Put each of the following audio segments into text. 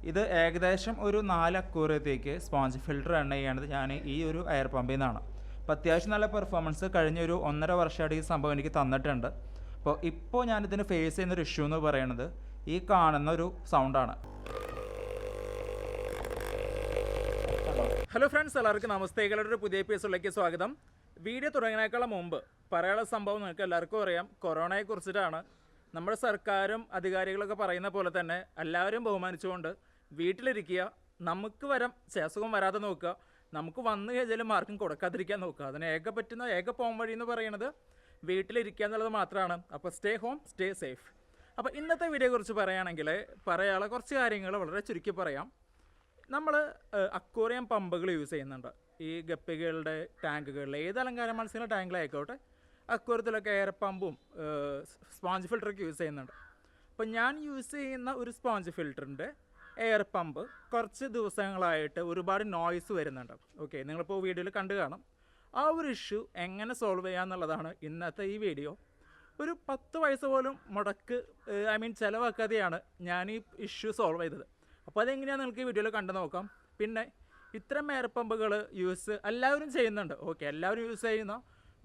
ഇത് ഏകദേശം ഒരു 4 അക്വേറിയത്തേക്ക് സ്പോഞ്ച് ഫിൽറ്റർ റൺ ചെയ്യുകയാണത് ഞാൻ ഈ ഒരു എയർ പമ്പിൽ നിന്നാണ്. അപ്പോൾ അത്യാവശ്യം നല്ല പെർഫോമൻസ് കഴിഞ്ഞൊരു 1.5 വർഷമായിട്ട് ഈ സംഭവം എനിക്ക് തന്നിട്ടുണ്ട്. ഇപ്പോൾ ഞാനിതിന് ഫേസ് ചെയ്യുന്നൊരു ഇഷ്യൂ എന്ന് പറയുന്നത് ഈ കാണുന്ന ഒരു സൗണ്ടാണ്. ഹലോ ഫ്രണ്ട്സ്, എല്ലാവർക്കും നമസ്തേ കേരളയുടെ ഒരു പുതിയ എപ്പിസോഡിലേക്ക് സ്വാഗതം. വീഡിയോ തുടങ്ങിയതിനേക്കാളും മുമ്പ് പറയാനുള്ള സംഭവം നിങ്ങൾക്ക് എല്ലാവർക്കും അറിയാം, കൊറോണയെക്കുറിച്ചിട്ടാണ്. നമ്മുടെ സർക്കാരും അധികാരികളൊക്കെ പറയുന്ന പോലെ തന്നെ എല്ലാവരും ബഹുമാനിച്ചുകൊണ്ട് വീട്ടിലിരിക്കുക, നമുക്ക് അസുഖം വരാതെ നോക്കുക, നമുക്ക് വന്നു കഴിഞ്ഞാലും ആർക്കും കൊടുക്കാതിരിക്കാൻ നോക്കുക. അതിന് ഏക പോം വഴി എന്ന് പറയുന്നത് വീട്ടിലിരിക്കുക എന്നുള്ളത് മാത്രമാണ്. അപ്പോൾ സ്റ്റേ ഹോം, സ്റ്റേ സേഫ്. അപ്പോൾ ഇന്നത്തെ വീഡിയോയെ കുറിച്ച് പറയുകയാണെങ്കിൽ പറയാനുള്ള കുറച്ച് കാര്യങ്ങൾ വളരെ ചുരുക്കി പറയാം. നമ്മൾ അക്വേറിയം പമ്പുകൾ യൂസ് ചെയ്യുന്നുണ്ട്. ഈ ഗപ്പികളുടെ ടാങ്കുകളിൽ ഏത് അലങ്കാര മത്സ്യങ്ങളുടെ ടാങ്കിലായിക്കോട്ടെ, അക്വേറിയത്തിലൊക്കെ എയർ പമ്പും സ്പോഞ്ച് ഫിൽറ്ററൊക്കെ യൂസ് ചെയ്യുന്നുണ്ട്. അപ്പോൾ ഞാൻ യൂസ് ചെയ്യുന്ന ഒരു സ്പോഞ്ച് ഫിൽറ്ററിൻ്റെ എയർ പമ്പ് കുറച്ച് ദിവസങ്ങളായിട്ട് ഒരുപാട് നോയ്സ് വരുന്നുണ്ട്. ഓക്കെ, നിങ്ങളിപ്പോൾ വീഡിയോയിൽ കണ്ടു കാണും. ആ ഒരു ഇഷ്യൂ എങ്ങനെ സോൾവ് ചെയ്യാമെന്നുള്ളതാണ് ഇന്നത്തെ ഈ വീഡിയോ. ഒരു 10 പൈസ പോലും ചിലവാക്കാതെയാണ് ഞാൻ ഈ ഇഷ്യൂ സോൾവ് ചെയ്തത്. അപ്പോൾ അതെങ്ങനെയാണ് നിങ്ങൾക്ക് ഈ വീഡിയോയിൽ കണ്ടു നോക്കാം. പിന്നെ ഇത്തരം എയർ പമ്പുകൾ എല്ലാവരും ചെയ്യുന്നുണ്ട്. ഓക്കെ, എല്ലാവരും യൂസ് ചെയ്യുന്ന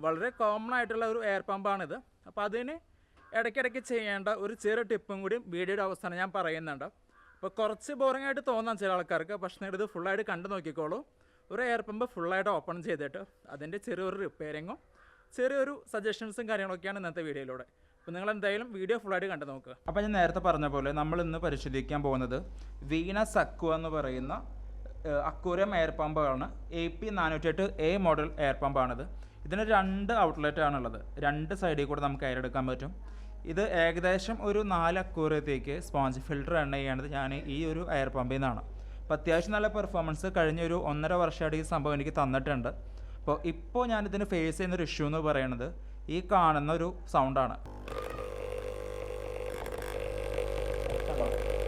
വളരെ കോമൺ ആയിട്ടുള്ള ഒരു എയർ പമ്പാണിത്. അപ്പോൾ അതിന് ഇടയ്ക്കിടയ്ക്ക് ചെയ്യേണ്ട ഒരു ചെറിയ ടിപ്പും കൂടി വീഡിയോയുടെ അവസാനം ഞാൻ പറയുന്നുണ്ട്. അപ്പോൾ കുറച്ച് ബോറിംഗ് ആയിട്ട് തോന്നാം ചില ആൾക്കാർക്ക്, പക്ഷേ ഇത് ഫുള്ളായിട്ട് കണ്ടു നോക്കിക്കോളൂ. ഒരു എയർ പമ്പ് ഫുള്ളായിട്ട് ഓപ്പൺ ചെയ്തിട്ട് അതിൻ്റെ ചെറിയൊരു റിപ്പയറിങ്ങും ചെറിയൊരു സജഷൻസും കാര്യങ്ങളൊക്കെയാണ് ഇന്നത്തെ വീഡിയോയിലൂടെ. അപ്പോൾ നിങ്ങൾ എന്തായാലും വീഡിയോ ഫുള്ളായിട്ട് കണ്ടു നോക്കുക. അപ്പോൾ ഞാൻ നേരത്തെ പറഞ്ഞ പോലെ നമ്മൾ ഇന്ന് പരിശോധിക്കാൻ പോകുന്നത് വീനസ് അക്വ എന്ന് പറയുന്ന അക്വേറിയം എയർ പമ്പാണ്. AP408A മോഡൽ എയർ പമ്പാണിത്. ഇതിന് 2 ഔട്ട്ലെറ്റാണുള്ളത്. 2 സൈഡിൽ കൂടെ നമുക്ക് എയർ എടുക്കാൻ പറ്റും. ഇത് ഏകദേശം ഒരു 4 അക്വേറിയത്തേക്ക് സ്പോഞ്ച് ഫിൽറ്റർ റൺ ചെയ്യുകയാണത് ഞാൻ ഈ ഒരു എയർ പമ്പിൽ നിന്നാണ്. അപ്പോൾ അത്യാവശ്യം നല്ല പെർഫോമൻസ് കഴിഞ്ഞൊരു 1.5 വർഷമായിട്ട് ഈ സംഭവം എനിക്ക് തന്നിട്ടുണ്ട്. ഇപ്പോൾ ഞാനിതിന് ഫേസ് ചെയ്യുന്നൊരു ഇഷ്യൂ എന്ന് പറയുന്നത് ഈ കാണുന്ന ഒരു സൗണ്ടാണ്.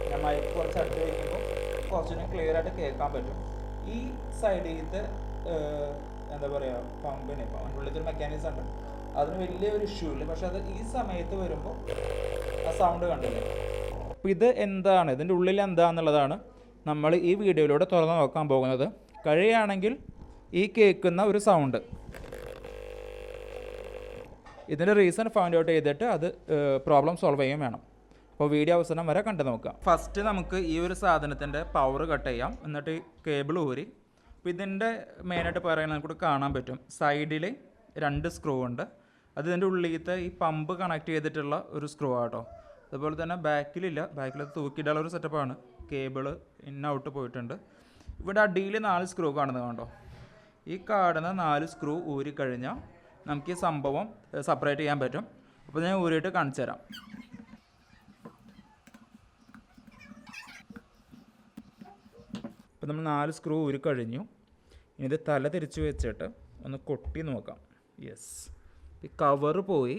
ഞാൻ മൈക്ക് കുറച്ച് അടുത്ത് വയ്ക്കുമ്പോൾ കുറച്ചുകൂടി ക്ലിയർ ആയിട്ട് കേൾക്കാൻ പറ്റും. ഈ സൈഡിലത്തെ എന്താ പറയുക, പമ്പിന് ഇപ്പം അതിൻ്റെ ഉള്ളിലൊരു മെക്കാനിസം ഉണ്ട്, അതിന് വലിയൊരു ഇഷ്യൂ ഇല്ല. പക്ഷെ അത് ഈ സമയത്ത് വരുമ്പോൾ ആ സൗണ്ട് കണ്ടില്ലേ. അപ്പോൾ ഇത് എന്താണ്, ഇതിൻ്റെ ഉള്ളിൽ എന്താണെന്നുള്ളതാണ് നമ്മൾ ഈ വീഡിയോയിലൂടെ തുറന്ന് നോക്കാൻ പോകുന്നത്. കഴിയുകയാണെങ്കിൽ ഈ കേൾക്കുന്ന ഒരു സൗണ്ട്, ഇതിൻ്റെ റീസൺ ഫൈൻഡ് ഔട്ട് ചെയ്തിട്ട് അത് പ്രോബ്ലം സോൾവ് ചെയ്യാൻ വേണം. അപ്പോൾ വീഡിയോ അവസാനം വരെ കണ്ടു നോക്കാം. ഫസ്റ്റ് നമുക്ക് ഈ ഒരു സാധനത്തിൻ്റെ പവർ കട്ട് ചെയ്യാം, എന്നിട്ട് കേബിൾ ഊരി. അപ്പോൾ ഇതിൻ്റെ മെയിനായിട്ട് പറയുന്നത് നമുക്ക് കാണാൻ പറ്റും, സൈഡിൽ 2 സ്ക്രൂ ഉണ്ട്. അത് ഇതിൻ്റെ ഉള്ളിലത്തെ ഈ പമ്പ് കണക്ട് ചെയ്തിട്ടുള്ള ഒരു സ്ക്രൂ ആട്ടോ. അതുപോലെ തന്നെ ബാക്കിലില്ല, ബാക്കിൽ തൂക്കിയിടാനുള്ള ഒരു സെറ്റപ്പാണ്. കേബിള് ഇൻ ഔട്ട് പോയിട്ടുണ്ട്. ഇവിടെ അടിയിൽ 4 സ്ക്രൂ കാണുന്നത് കണ്ടോ. ഈ കാണുന്ന 4 സ്ക്രൂ ഊരി കഴിഞ്ഞാൽ നമുക്ക് ഈ സംഭവം സെപ്പറേറ്റ് ചെയ്യാൻ പറ്റും. അപ്പോൾ ഞാൻ ഊരിയിട്ട് കാണിച്ചു തരാം. അപ്പോൾ നമ്മൾ 4 സ്ക്രൂ ഊരി കഴിഞ്ഞു. ഇനി ഇത് തല തിരിച്ച് വെച്ചിട്ട് ഒന്ന് കൊട്ടി നോക്കാം. യെസ്, ഈ കവറ് പോയി.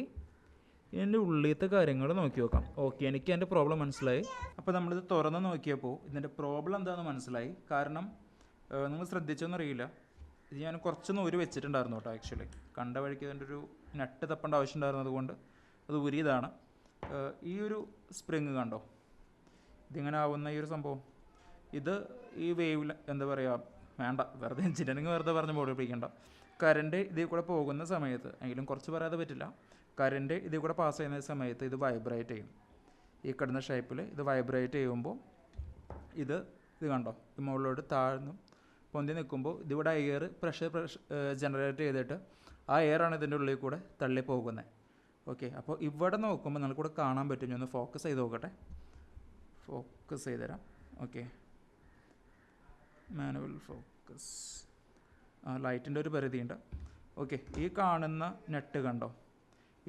ഇതിൻ്റെ ഉള്ളിലത്തെ കാര്യങ്ങൾ നോക്കി നോക്കാം. ഓക്കെ, എനിക്ക് എൻ്റെ പ്രോബ്ലം മനസ്സിലായി. അപ്പോൾ നമ്മളിത് തുറന്ന് നോക്കിയപ്പോൾ ഇതിൻ്റെ പ്രോബ്ലം എന്താണെന്ന് മനസ്സിലായി. കാരണം നിങ്ങൾ ശ്രദ്ധിച്ചോന്നറിയില്ല, ഇത് ഞാൻ കുറച്ചൊന്ന് ഊരി വെച്ചിട്ടുണ്ടായിരുന്നു കേട്ടോ. ആക്ച്വലി കണ്ട വഴിക്ക് ഇതിൻ്റെ ഒരു നട്ട് തപ്പേണ്ട ആവശ്യം ഉണ്ടായിരുന്നത് കൊണ്ട് അത് ഊരിയതാണ്. ഈ ഒരു സ്പ്രിങ് കണ്ടോ, ഇതിങ്ങനെ ആവുന്ന ഈ ഒരു സംഭവം, ഇത് ഈ വേവിൽ എന്താ പറയുക, വേണ്ട വെറുതെ എഞ്ചിനീയറിങ് വെറുതെ പറഞ്ഞ് ബോഡി പിടിക്കേണ്ട. കറണ്ട് ഇതിൽ കൂടെ പോകുന്ന സമയത്ത്, എങ്കിലും കുറച്ച് പറയാതെ പറ്റില്ല, കറണ്ട് ഇതിൽ കൂടെ പാസ് ചെയ്യുന്ന സമയത്ത് ഇത് വൈബ്രേറ്റ് ചെയ്യും. ഈ കിടന്ന ഷേപ്പിൽ ഇത് വൈബ്രേറ്റ് ചെയ്യുമ്പോൾ ഇത് കണ്ടോ, ഈ മുകളിലോട്ട് താഴ്ന്നു പൊന്തി നിൽക്കുമ്പോൾ ഇതിവിടെ എയർ പ്രഷർ ജനറേറ്റ് ചെയ്തിട്ട് ആ എയറാണ് ഇതിൻ്റെ ഉള്ളിൽ കൂടെ തള്ളി പോകുന്നത്. ഓക്കെ, അപ്പോൾ ഇവിടെ നോക്കുമ്പോൾ നിങ്ങൾക്കൂടെ കാണാൻ പറ്റും. ഞാൻ ഒന്ന് ഫോക്കസ് ചെയ്ത് നോക്കട്ടെ, ഫോക്കസ് ചെയ്ത് തരാം. ഓക്കെ, മാനുവൽ ഫോക്കസ്, ലൈറ്റിൻ്റെ ഒരു പരിധിയുണ്ട്. ഓക്കെ, ഈ കാണുന്ന നെറ്റ് കണ്ടോ,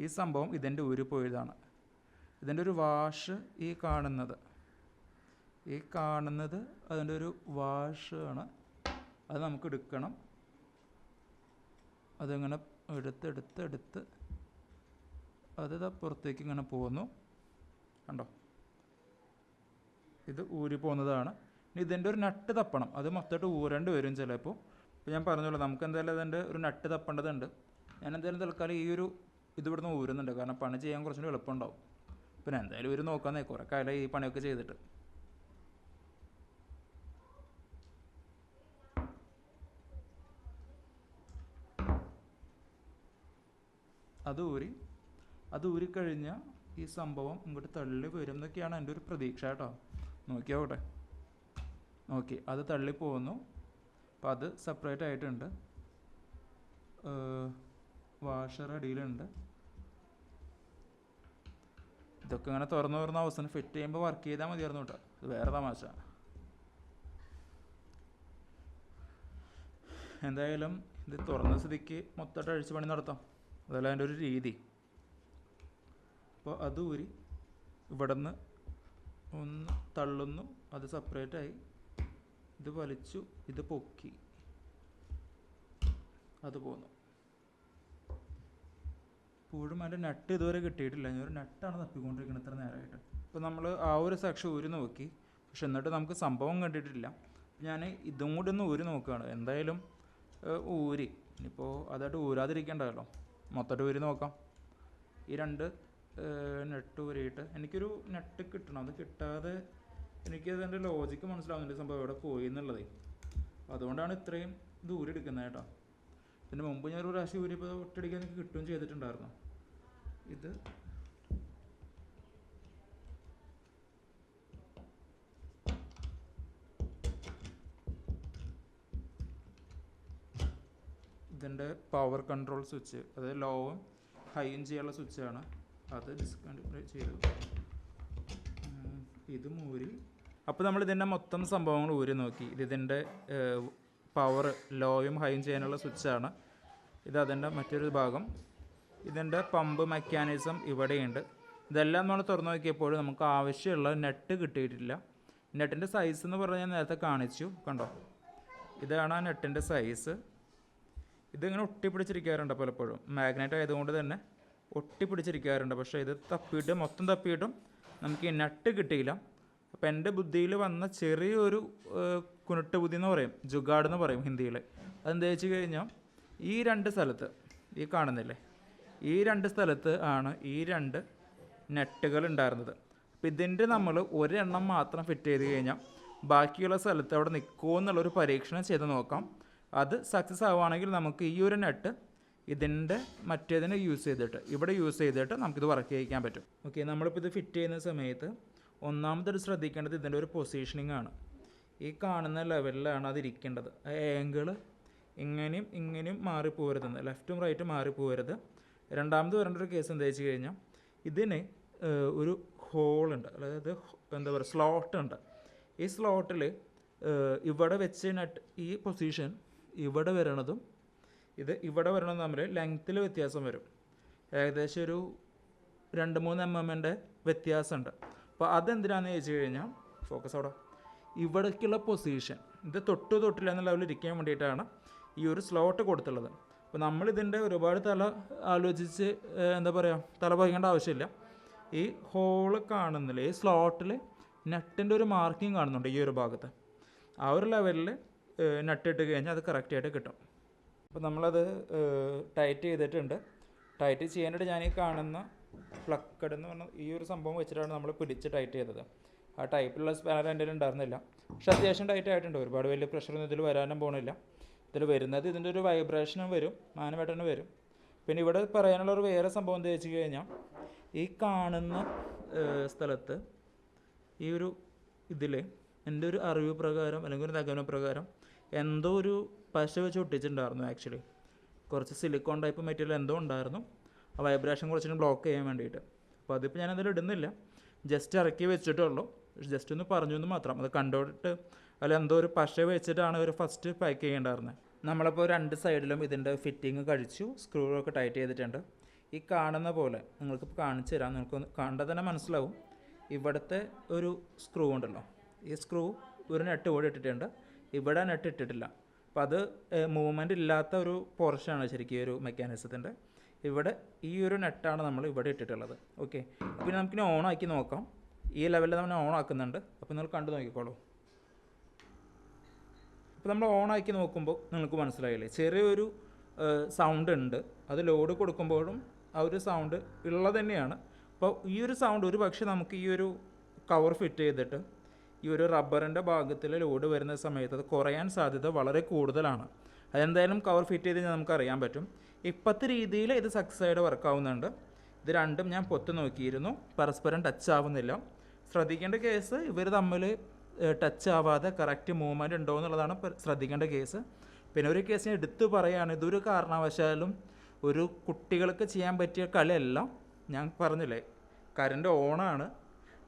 ഈ സംഭവം ഇതിൻ്റെ ഊരിപ്പോയതാണ്. ഇതിൻ്റെ ഒരു വാഷ് ഈ കാണുന്നത് അതിൻ്റെ ഒരു വാഷ് ആണ്. അത് നമുക്ക് എടുക്കണം. അതിങ്ങനെ എടുത്ത് അത് പുറത്തേക്ക് ഇങ്ങനെ പോകുന്നു കണ്ടോ, ഇത് ഊരി പോകുന്നതാണ്. ഇനി ഇതിൻ്റെ ഒരു നട്ട് തപ്പണം, അത് മൊത്തമായിട്ട് ഊരേണ്ടി വരും ചിലപ്പോൾ. ഇപ്പോൾ ഞാൻ പറഞ്ഞല്ലോ, നമുക്ക് എന്തായാലും അതിൻ്റെ ഒരു നട്ട് തപ്പേണ്ടതുണ്ട്. ഞാൻ എന്തായാലും തൽക്കാലം ഈ ഒരു ഇതിവിടുന്ന് ഊരുന്നുണ്ട്, കാരണം പണി ചെയ്യാൻ കുറച്ചുകൂടി എളുപ്പമുണ്ടാവും. പിന്നെ എന്തായാലും ഒരു നോക്കാന്നേ, കുറേ കാലം ഈ പണിയൊക്കെ ചെയ്തിട്ട്. അത് ഊരിക്കഴിഞ്ഞാൽ ഈ സംഭവം ഇങ്ങോട്ട് തള്ളി വരും എന്നൊക്കെയാണ് എൻ്റെ ഒരു പ്രതീക്ഷ കേട്ടോ. നോക്കിയാവട്ടെ. ഓക്കെ, അത് തള്ളിപ്പോകുന്നു. അപ്പോൾ അത് സെപ്പറേറ്റ് ആയിട്ടുണ്ട്. വാഷർ അടിയിലുണ്ട്. ഇതൊക്കെ ഇങ്ങനെ തുറന്ന അവസാനം ഫിറ്റ് ചെയ്യുമ്പോൾ വർക്ക് ചെയ്താൽ മതിയായിരുന്നു കേട്ടോ. ഇത് വേറെ തമാശ. എന്തായാലും ഇത് തുറന്ന സ്ഥിതിക്ക് മൊത്തമായിട്ട് അഴിച്ച് പണി നടത്താം. അതല്ല അതിൻ്റെ ഒരു രീതി. അപ്പോൾ അത് ഊരി ഇവിടെ നിന്ന് ഒന്ന് തള്ളുന്നു, അത് സെപ്പറേറ്റായി. ഇത് വലിച്ചു, ഇത് പൊക്കി, അത് പോന്നു. ഇപ്പോഴും അതിൻ്റെ നട്ട് ഇതുവരെ കിട്ടിയിട്ടില്ല. ഞാൻ ഒരു നട്ടാണ് തപ്പിക്കൊണ്ടിരിക്കുന്നത് ഇത്ര നേരമായിട്ട്. ഇപ്പോൾ നമ്മൾ ആ ഒരു സെക്ഷൻ ഊരി നോക്കി, പക്ഷെ എന്നിട്ട് നമുക്ക് സംഭവം കണ്ടിട്ടില്ല. ഞാൻ ഇതും കൂടി ഒന്ന് ഊരി നോക്കുകയാണ്. എന്തായാലും ഊരി, ഇനിയിപ്പോൾ അതായിട്ട് ഊരാതിരിക്കേണ്ടതല്ലോ, മൊത്തമായിട്ട് ഊരി നോക്കാം. ഈ 2 നെട്ട് ഊരിയിട്ട് എനിക്കൊരു നെട്ട് കിട്ടണം. അത് കിട്ടാതെ എനിക്കതിൻ്റെ ലോജിക്ക് മനസ്സിലാവുന്നില്ല, സംഭവം എവിടെ പോയി എന്നുള്ളത്. അതുകൊണ്ടാണ് ഇത്രയും ഇത് ഊരി എടുക്കുന്നത് കേട്ടോ. ഇതിന് മുമ്പ് ഞാനൊരു പ്രാവശ്യം ഊരിപ്പോൾ ഒറ്റയടിക്കാൻ എനിക്ക് കിട്ടുകയും ചെയ്തിട്ടുണ്ടായിരുന്നു. ഇത് ഇതിൻ്റെ പവർ കൺട്രോൾ സ്വിച്ച്, അതായത് ലോവും ഹൈയും ചെയ്യാനുള്ള സ്വിച്ചാണ്. അത് ഡിസ്കണ്ടിന്യൂ ചെയ്തു. ഇത് ഊരി. അപ്പോൾ നമ്മൾ ഇതിൻ്റെ മൊത്തം സംഭവങ്ങൾ ഊരി നോക്കി. ഇതിൻ്റെ പവർ ലോയും ഹൈയും ചെയ്യാനുള്ള സ്വിച്ചാണ്. ഇത് അതിൻ്റെ മറ്റൊരു ഭാഗം. ഇതിൻ്റെ പമ്പ് മെക്കാനിസം ഇവിടെയുണ്ട്. ഇതെല്ലാം നമ്മൾ തുറന്നു നോക്കിയപ്പോൾ നമുക്ക് ആവശ്യമുള്ള നെറ്റ് കിട്ടിയിട്ടില്ല. നെറ്റിൻ്റെ സൈസ് എന്ന് പറഞ്ഞാൽ ഞാൻ നേരത്തെ കാണിച്ചു, കണ്ടോ? ഇതാണ് ആ നെറ്റിൻ്റെ സൈസ്. ഇതിങ്ങനെ ഒട്ടിപ്പിടിച്ചിരിക്കാറുണ്ട് പലപ്പോഴും, മാഗ്നറ്റ് ആയതുകൊണ്ട് തന്നെ ഒട്ടിപ്പിടിച്ചിരിക്കാറുണ്ട്. പക്ഷേ ഇത് മൊത്തം തപ്പിയിട്ടും നമുക്ക് ഈ നട്ട് കിട്ടിയില്ല. അപ്പോൾ എൻ്റെ ബുദ്ധിയിൽ വന്ന ചെറിയൊരു കുനുട്ട് ബുദ്ധി എന്ന് പറയും, ജുഗാഡ് എന്ന് പറയും ഹിന്ദിയിൽ. അതെന്താ വെച്ച് കഴിഞ്ഞാൽ ഈ 2 സ്ഥലത്ത്, ഈ കാണുന്നില്ലേ, ഈ 2 സ്ഥലത്ത് ആണ് ഈ 2 നെട്ടുകൾ ഉണ്ടായിരുന്നത്. അപ്പോൾ ഇതിൻ്റെ നമ്മൾ ഒരെണ്ണം മാത്രം ഫിറ്റ് ചെയ്ത് കഴിഞ്ഞാൽ ബാക്കിയുള്ള സ്ഥലത്ത് അവിടെ നിൽക്കുമോ എന്നുള്ളൊരു പരീക്ഷണം ചെയ്ത് നോക്കാം. അത് സക്സസ് ആവുകയാണെങ്കിൽ നമുക്ക് ഈ ഒരു നെട്ട് ഇതിൻ്റെ മറ്റേതിനെ ഇവിടെ യൂസ് ചെയ്തിട്ട് നമുക്കിത് വർക്ക് ചെയ്യിക്കാൻ പറ്റും. ഓക്കെ, നമ്മളിപ്പോൾ ഇത് ഫിറ്റ് ചെയ്യുന്ന സമയത്ത് ഒന്നാമതായിട്ട് ശ്രദ്ധിക്കേണ്ടത് ഇതിൻ്റെ ഒരു പൊസിഷനിങ് ആണ്. ഈ കാണുന്ന ലെവലിലാണ് അതിരിക്കേണ്ടത്. ആ ആംഗിൾ ഇങ്ങനെയും മാറിപ്പോരുതെന്ന്, ലെഫ്റ്റും റൈറ്റും മാറിപ്പോരുത്. രണ്ടാമത് വരേണ്ട ഒരു കേസ് എന്താ വെച്ച് കഴിഞ്ഞാൽ ഇതിന് ഒരു ഹോളുണ്ട്, അതായത് എന്താ പറയുക, സ്ലോട്ടുണ്ട്. ഈ സ്ലോട്ടിൽ ഇവിടെ വെച്ച് നെറ്റ് ഈ പൊസിഷൻ ഇവിടെ വരണതും ഇവിടെ വരണതും തമ്മിൽ ലെങ്ത്തിൽ വ്യത്യാസം വരും. ഏകദേശം ഒരു 2-3 mm വ്യത്യാസമുണ്ട്. അപ്പോൾ അതെന്തിനാണെന്ന് ചോദിച്ചു കഴിഞ്ഞാൽ, ഫോക്കസ് അവിടെ, ഇവിടേക്കുള്ള പൊസിഷൻ ഇത് തൊട്ടില്ല എന്ന ലെവലിൽ ഇരിക്കാൻ വേണ്ടിയിട്ടാണ് ഈ ഒരു സ്ലോട്ട് കൊടുത്തുള്ളത്. അപ്പോൾ നമ്മളിതിൻ്റെ ഒരുപാട് ആലോചിച്ച് എന്താ പറയുക, തല പതിക്കേണ്ട ആവശ്യമില്ല. ഈ ഹോള് കാണുന്നില്ല, ഈ സ്ലോട്ടിൽ നട്ടിൻ്റെ ഒരു മാർക്കിങ് കാണുന്നുണ്ട് ഈ ഒരു ഭാഗത്ത്. ആ ഒരു ലെവലിൽ നട്ടിട്ട് കഴിഞ്ഞാൽ അത് കറക്റ്റായിട്ട് കിട്ടും. അപ്പോൾ നമ്മളത് ടൈറ്റ് ചെയ്തിട്ടുണ്ട്. ടൈറ്റ് ചെയ്യാനായിട്ട് ഞാൻ ഈ കാണുന്ന പ്ലക്കഡ് എന്ന് പറഞ്ഞ ഈ ഒരു സംഭവം വെച്ചിട്ടാണ് നമ്മൾ പിടിച്ച് ടൈറ്റ് ചെയ്തത്. ആ ടൈപ്പിലുള്ള സ്പാനർ എൻ്റെ ഉണ്ടായിരുന്നില്ല, പക്ഷെ അത്യാവശ്യം ടൈറ്റ് ആയിട്ടുണ്ട്. ഒരുപാട് വലിയ പ്രഷറൊന്നും ഇതിൽ വരാനും പോകണില്ല. ഇതിൽ വരുന്നത് ഇതിൻ്റെ ഒരു വൈബ്രേഷനും വരും, മാനവേട്ടനും വരും. പിന്നെ ഇവിടെ പറയാനുള്ളൊരു വേറെ സംഭവം എന്താ വെച്ച് കഴിഞ്ഞാൽ, ഈ കാണുന്ന സ്ഥലത്ത് ഈ ഒരു ഇതിൽ എൻ്റെ ഒരു അറിവ് പ്രകാരം അല്ലെങ്കിൽ ഒരു നിഗമന പ്രകാരം എന്തോ ഒരു പശ വെച്ച് ഒട്ടിച്ചിട്ടുണ്ടായിരുന്നു. ആക്ച്വലി കുറച്ച് സിലിക്കോൺ ടൈപ്പ് മെറ്റീരിയൽ എന്തോ ഉണ്ടായിരുന്നു, ആ വൈബ്രേഷൻ കുറച്ചും ബ്ലോക്ക് ചെയ്യാൻ വേണ്ടിയിട്ട്. അപ്പോൾ അതിപ്പോൾ ഞാനതിൽ ഇടുന്നില്ല, ജസ്റ്റ് ഇറക്കി വെച്ചിട്ടുള്ളൂ. ജസ്റ്റ് ഒന്ന് പറഞ്ഞു എന്ന് മാത്രം. അത് കണ്ടോട്ട് അല്ല എന്തോ ഒരു പശ വെച്ചിട്ടാണ് ഒരു ഫസ്റ്റ് പാക്ക് ചെയ്യേണ്ടായിരുന്നത്. നമ്മളിപ്പോൾ 2 സൈഡിലും ഇതിൻ്റെ ഫിറ്റിങ് കഴിച്ചു, സ്ക്രൂവൊക്കെ ടൈറ്റ് ചെയ്തിട്ടുണ്ട്. ഈ കാണുന്ന പോലെ നിങ്ങൾക്കിപ്പോൾ കാണിച്ചു തരാം, നിങ്ങൾക്ക് കണ്ടാൽ തന്നെ മനസ്സിലാവും. ഇവിടുത്തെ ഒരു സ്ക്രൂ ഉണ്ടല്ലോ, ഈ സ്ക്രൂ ഒരു നെട്ട് കൂടെ ഇട്ടിട്ടുണ്ട്, ഇവിടെ നെട്ട് ഇട്ടിട്ടില്ല. അപ്പോൾ അത് മൂവ്മെൻ്റ് ഇല്ലാത്ത ഒരു പോർഷനാണ് ശരിക്കും ഈ ഒരു മെക്കാനിസത്തിൻ്റെ. ഇവിടെ ഈ ഒരു നെറ്റാണ് നമ്മൾ ഇവിടെ ഇട്ടിട്ടുള്ളത്. ഓക്കെ, പിന്നെ നമുക്കിനി ഓണാക്കി നോക്കാം. ഈ ലെവലിൽ നമ്മൾ ഓൺ ആക്കുന്നുണ്ട്. അപ്പോൾ നിങ്ങൾ കണ്ടു നോക്കിക്കോളൂ. അപ്പോൾ നമ്മൾ ഓണാക്കി നോക്കുമ്പോൾ നിങ്ങൾക്ക് മനസ്സിലായില്ലേ, ചെറിയൊരു സൗണ്ട് ഉണ്ട്. അത് ലോഡ് കൊടുക്കുമ്പോഴും ആ ഒരു സൗണ്ട് ഉള്ളത് തന്നെയാണ്. അപ്പോൾ ഈ ഒരു സൗണ്ട് ഒരു പക്ഷേ നമുക്ക് ഈ ഒരു കവർ ഫിറ്റ് ചെയ്തിട്ട് ഈ ഒരു റബ്ബറിൻ്റെ ഭാഗത്തിൽ ലോഡ് വരുന്ന സമയത്ത് അത് കുറയാൻ സാധ്യത വളരെ കൂടുതലാണ്. അതെന്തായാലും കവർ ഫിറ്റ് ചെയ്ത് നമുക്ക് അറിയാൻ പറ്റും. ഇപ്പോഴത്തെ രീതിയിൽ ഇത് സക്സസ് ആയിട്ട് വർക്ക് ആവുന്നുണ്ട്. ഇത് രണ്ടും ഞാൻ പൊത്ത് നോക്കിയിരുന്നു, പരസ്പരം ടച്ച് ആവുന്നില്ല. ശ്രദ്ധിക്കേണ്ട കേസ് ഇവർ തമ്മിൽ ടച്ച് ആവാതെ കറക്റ്റ് മൂവ്മെൻറ്റ് ഉണ്ടോ എന്നുള്ളതാണ് ശ്രദ്ധിക്കേണ്ട കേസ്. പിന്നെ ഒരു കേസ് ഞാൻ എടുത്തു പറയുകയാണ്, ഇതൊരു കാരണവശാലും ഒരു കുട്ടികൾക്ക് ചെയ്യാൻ പറ്റിയ കളിയല്ല. ഞാൻ പറഞ്ഞില്ലേ കറണ്ട് ഓണാണ്,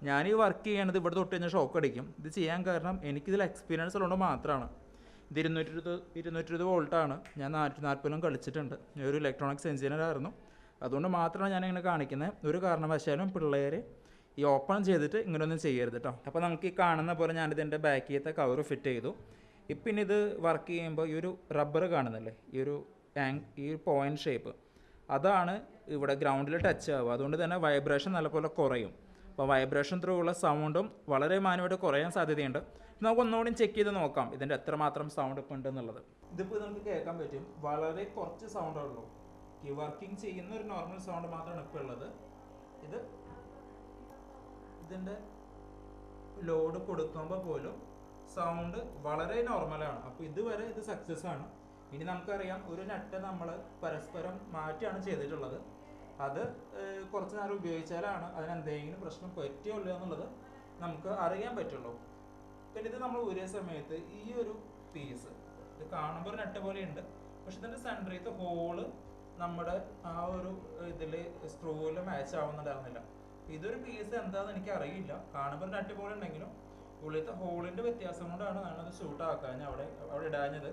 ഞാൻ ഈ വർക്ക് ചെയ്യണത് ഇവിടെ തൊട്ട് കഴിഞ്ഞാൽ ഷോക്ക് അടിക്കും. ഇത് ചെയ്യാൻ കാരണം എനിക്കിതിൽ എക്സ്പീരിയൻസ് ഉള്ളതുകൊണ്ട് മാത്രമാണ്. ഇത് 220 വോൾട്ടാണ്. ഞാൻ 440 കളിച്ചിട്ടുണ്ട്. ഞാൻ ഒരു ഇലക്ട്രോണിക്സ് എഞ്ചിനീയർ ആയിരുന്നു, അതുകൊണ്ട് മാത്രമാണ് ഞാനിങ്ങനെ കാണിക്കുന്നത്. ഒരു കാരണവശാലും പിള്ളേർ ഈ ഓപ്പൺ ചെയ്തിട്ട് ഇങ്ങനെയൊന്നും ചെയ്യരുത് കേട്ടോ. അപ്പോൾ നമുക്ക് ഈ കാണുന്ന പോലെ ഞാനിതിൻ്റെ ബാക്കിയത്തെ കവർ ഫിറ്റ് ചെയ്തു. ഇപ്പം ഇത് വർക്ക് ചെയ്യുമ്പോൾ ഈ ഒരു റബ്ബർ കാണുന്നില്ലേ, ഈ പോയിൻറ്റ് ഷേപ്പ്, അതാണ് ഇവിടെ ഗ്രൗണ്ടിൽ ടച്ച് ആവുക. അതുകൊണ്ട് തന്നെ വൈബ്രേഷൻ നല്ലപോലെ കുറയും. അപ്പോൾ വൈബ്രേഷൻ ത്രൂ ഉള്ള സൗണ്ടും വളരെ മാന്യമായിട്ട് കുറയാൻ സാധ്യതയുണ്ട്. നമുക്ക് ഒന്നുകൂടി ചെക്ക് ചെയ്ത് നോക്കാം ഇതിൻ്റെ എത്രമാത്രം സൗണ്ട് ഇപ്പോൾ ഉണ്ടെന്നുള്ളത്. ഇതിപ്പോൾ നമുക്ക് കേൾക്കാൻ പറ്റും, വളരെ കുറച്ച് സൗണ്ടേ ഉള്ളൂ. ഈ വർക്കിംഗ് ചെയ്യുന്ന ഒരു നോർമൽ സൗണ്ട് മാത്രമാണ് ഇപ്പോൾ ഉള്ളത്. ഇതിൻ്റെ ലോഡ് കൊടുക്കുമ്പോൾ പോലും സൗണ്ട് വളരെ നോർമലാണ്. അപ്പോൾ ഇതുവരെ ഇത് സക്സസ് ആണ്. ഇനി നമുക്കറിയാം ഒരു നട്ട് നമ്മൾ പരസ്പരം മാറ്റിയാണ് ചെയ്തിട്ടുള്ളത്. അത് കുറച്ച് നേരം ഉപയോഗിച്ചാലാണ് അതിനെന്തെങ്കിലും പ്രശ്നം പറ്റുള്ളൂ എന്നുള്ളത് നമുക്ക് അറിയാൻ പറ്റുള്ളൂ. പിന്നെ ഇത് നമ്മൾ ഒരേ സമയത്ത് ഈ ഒരു പീസ് ഇത് കാണുമ്പോൾ ഒരു നട്ട് പോലെയുണ്ട്, പക്ഷെ ഇതിൻ്റെ സെൻറ്ററിലത്തെ ഹോള് നമ്മുടെ ആ ഒരു ഇതിൽ സ്ക്രൂവിൽ മാച്ച് ആവുന്നുണ്ടായിരുന്നില്ല. ഇതൊരു പീസ് എന്താണെന്ന് എനിക്ക് അറിയില്ല. കാണുമ്പോൾ നട്ട് പോലെ ഉണ്ടെങ്കിലും ഉള്ളിലത്തെ ഹോളിൻ്റെ വ്യത്യാസം കൊണ്ടാണ് ഞാനത് ഷൂട്ട് ആക്കാൻ അവിടെ ഇടാഞ്ഞത്.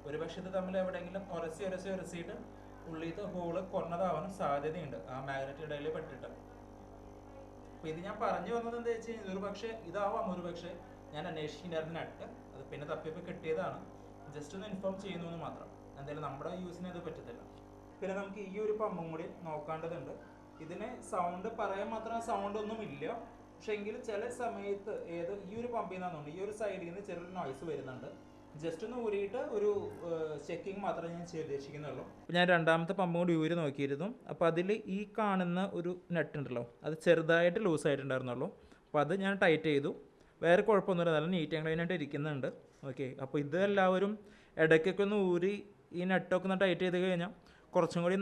ഒരു പക്ഷേ ഇത് തമ്മിൽ എവിടെയെങ്കിലും ഉരച്ചിട്ട് ഉള്ളിലത്തെ ഹോള് കുറഞ്ഞതാവാനും സാധ്യതയുണ്ട് ആ മാഗ്നറ്റ് ഇടയിൽ പെട്ടിട്ട്. അപ്പോൾ ഇത് ഞാൻ പറഞ്ഞു വന്നത് എന്താ വെച്ച് കഴിഞ്ഞാൽ ഒരു പക്ഷേ ഇതാവാം, ഒരു പക്ഷേ ഞാൻ അന്വേഷിച്ചിട്ടുണ്ടായിരുന്ന നട്ട് അത് പിന്നെ തപ്പിയപ്പോൾ കിട്ടിയതാണ്. ജസ്റ്റ് ഒന്ന് ഇൻഫോം ചെയ്യുന്നു എന്ന് മാത്രം. എന്തായാലും നമ്മുടെ യൂസിന് അത് പറ്റത്തില്ല. പിന്നെ നമുക്ക് ഈ ഒരു പമ്പും കൂടി നോക്കേണ്ടതുണ്ട്. ഇതിന് സൗണ്ട് പറയാൻ മാത്രം സൗണ്ട് ഒന്നും ഇല്ല, പക്ഷെ എങ്കിലും ചില സമയത്ത് ഈ ഒരു പമ്പിൽ നിന്നാണ് ഈ ഒരു സൈഡിൽ നിന്ന് ചെറിയൊരു നോയ്സ് വരുന്നുണ്ട്. ജസ്റ്റ് ഒന്ന് ഊരിയിട്ട് ഒരു ചെക്കിങ് മാത്രമേ ഞാൻ ഉദ്ദേശിക്കുന്നുള്ളൂ. ഞാൻ രണ്ടാമത്തെ പമ്പ് കൂടി ഊരി നോക്കിയിരുന്നു. അപ്പോൾ അതിൽ ഈ കാണുന്ന ഒരു നെറ്റ് ഉണ്ടല്ലോ, അത് ചെറുതായിട്ട് ലൂസായിട്ടുണ്ടായിരുന്നുള്ളൂ. അപ്പോൾ അത് ഞാൻ ടൈറ്റ് ചെയ്തു. വേറെ കുഴപ്പമൊന്നുമില്ല, നല്ല നീറ്റ് ആൻഡ് ക്ലീൻ ആയിട്ട് ഇരിക്കുന്നുണ്ട്. ഓക്കെ, അപ്പോൾ ഇത് എല്ലാവരും ഇടയ്ക്കൊക്കെ ഒന്ന് ഊരി ഈ നെറ്റൊക്കെ ഒന്ന് ടൈറ്റ് ചെയ്ത് കഴിഞ്ഞാൽ കുറച്ചും കൂടി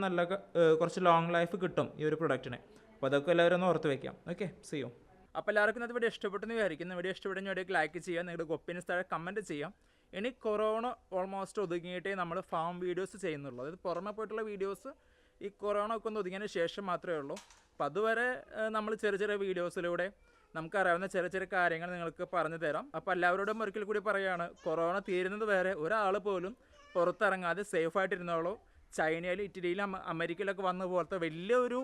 കുറച്ച് ലോങ് ലൈഫ് കിട്ടും ഈ ഒരു പ്രൊഡക്റ്റിന്. അപ്പോൾ അതൊക്കെ എല്ലാവരും ഒന്ന് ഓർത്ത് വയ്ക്കാം. Okay, see you. അപ്പോൾ എല്ലാവർക്കും ഇത് വീഡിയോ ഇഷ്ടപ്പെട്ടെന്ന് വിചാരിക്കുന്നു. വീഡിയോ ഇഷ്ടപ്പെടുന്ന വീഡിയോക്ക് ലൈക്ക് ചെയ്യുക, നിങ്ങളുടെ ഗുപ്പിന് താഴെ കമൻറ്റ് ചെയ്യാം. ഇനി കൊറോണ ഓൾമോസ്റ്റ് ഒതുങ്ങിയിട്ടേ നമ്മൾ ഫാം വീഡിയോസ് ചെയ്യുന്നുള്ളൂ. അതായത് പുറമെ പോയിട്ടുള്ള വീഡിയോസ് ഈ കൊറോണ ഒക്കെ ഒന്ന് ഒതുങ്ങിയതിന് ശേഷം മാത്രമേ ഉള്ളൂ. അപ്പോൾ അതുവരെ നമ്മൾ ചെറിയ വീഡിയോസിലൂടെ നമുക്കറിയാവുന്ന ചെറിയ കാര്യങ്ങൾ നിങ്ങൾക്ക് പറഞ്ഞു തരാം. അപ്പോൾ എല്ലാവരോടും ഒരിക്കൽ കൂടി പറയുകയാണ്, കൊറോണ തീരുന്നത് വരെ ഒരാൾ പോലും പുറത്തിറങ്ങാതെ സേഫായിട്ടിരുന്നോളൂ. ചൈനയിലും ഇറ്റലിയിലും അമേരിക്കയിലൊക്കെ വന്ന പോലത്തെ വലിയൊരു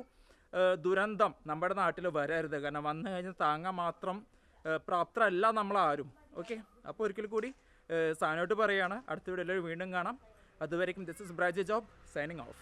ദുരന്തം നമ്മുടെ നാട്ടിൽ വരരുത്. കാരണം വന്നു കഴിഞ്ഞാൽ താങ്ങാൻ മാത്രം പ്രാപ്തരല്ല നമ്മളാരും. ഓക്കെ, അപ്പോൾ ഒരിക്കൽ കൂടി സാനോട്ട് പറയുകയാണ്. അടുത്ത വീഡിയോയിൽ വീണ്ടും കാണാം. അതുവരേക്കും ദിസ് ഇസ് ബ്രാജ് ജോബ് സൈനിങ് ഓഫ്.